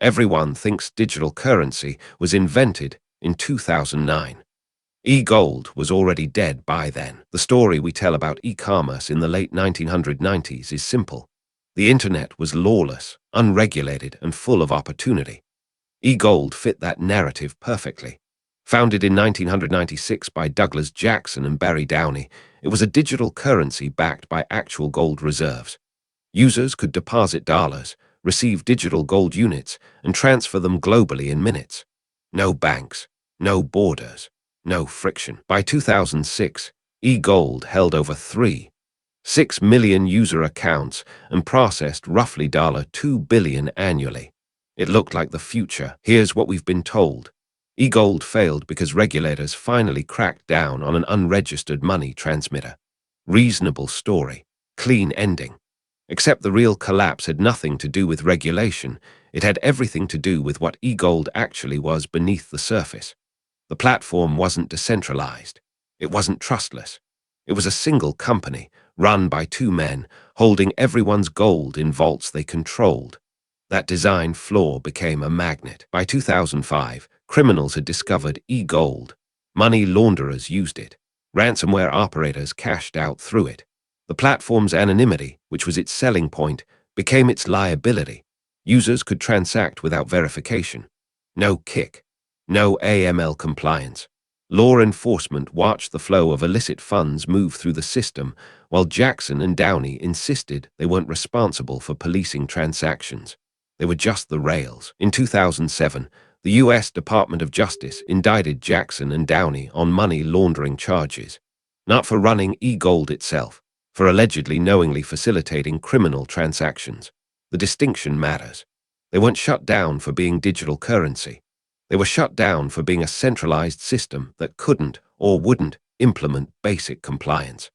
Everyone thinks digital currency was invented in 2009. E-gold was already dead by then. The story we tell about e-commerce in the late 1990s is simple. The internet was lawless, unregulated, and full of opportunity. E-gold fit that narrative perfectly. Founded in 1996 by Douglas Jackson and Barry Downey, it was a digital currency backed by actual gold reserves. Users could deposit dollars, receive digital gold units, and transfer them globally in minutes. No banks, no borders, no friction. By 2006, e-gold held over 3.6 million user accounts and processed roughly $2 billion annually. It looked like the future. Here's what we've been told. E-gold failed because regulators finally cracked down on an unregistered money transmitter. Reasonable story. Clean ending. Except the real collapse had nothing to do with regulation. It had everything to do with what e-gold actually was beneath the surface. The platform wasn't decentralized. It wasn't trustless. It was a single company, run by two men, holding everyone's gold in vaults they controlled. That design flaw became a magnet. By 2005, criminals had discovered e-gold. Money launderers used it. Ransomware operators cashed out through it. The platform's anonymity, which was its selling point, became its liability. Users could transact without verification. No kick. No AML compliance. Law enforcement watched the flow of illicit funds move through the system, while Jackson and Downey insisted they weren't responsible for policing transactions. They were just the rails. In 2007, the U.S. Department of Justice indicted Jackson and Downey on money laundering charges, not for running e-gold itself, for allegedly knowingly facilitating criminal transactions. The distinction matters. They weren't shut down for being digital currency. They were shut down for being a centralized system that couldn't or wouldn't implement basic compliance.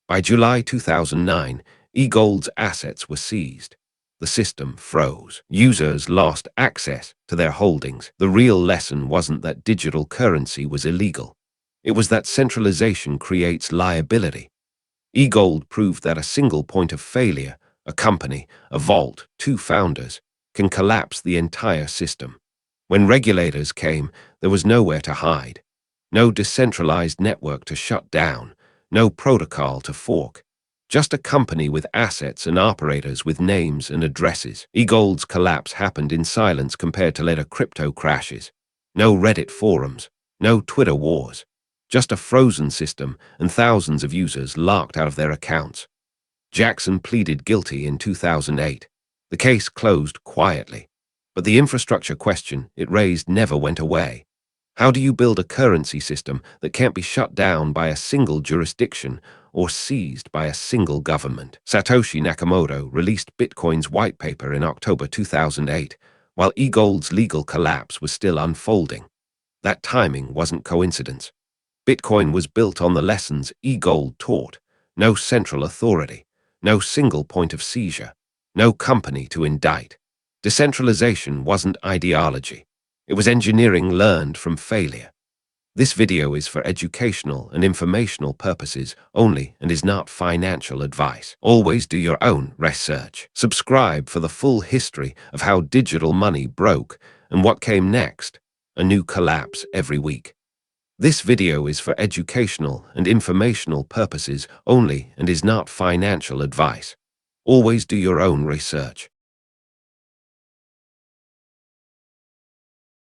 By July 2009, e-gold's assets were seized. The system froze. Users lost access to their holdings. The real lesson wasn't that digital currency was illegal. It was that centralization creates liability. E-gold proved that a single point of failure, a company, a vault, two founders, can collapse the entire system. When regulators came, there was nowhere to hide. No decentralized network to shut down. No protocol to fork. Just a company with assets and operators with names and addresses. E-gold's collapse happened in silence compared to later crypto crashes. No Reddit forums. No Twitter wars. Just a frozen system and thousands of users locked out of their accounts. Jackson pleaded guilty in 2008. The case closed quietly. But the infrastructure question it raised never went away. How do you build a currency system that can't be shut down by a single jurisdiction or seized by a single government? Satoshi Nakamoto released Bitcoin's whitepaper in October 2008, while e-gold's legal collapse was still unfolding. That timing wasn't coincidence. Bitcoin was built on the lessons e-gold taught. No central authority, no single point of seizure, no company to indict. Decentralization wasn't ideology. It was engineering learned from failure. This video is for educational and informational purposes only and is not financial advice. Always do your own research. Subscribe for the full history of how digital money broke and what came next. A new collapse every week. This video is for educational and informational purposes only and is not financial advice. Always do your own research.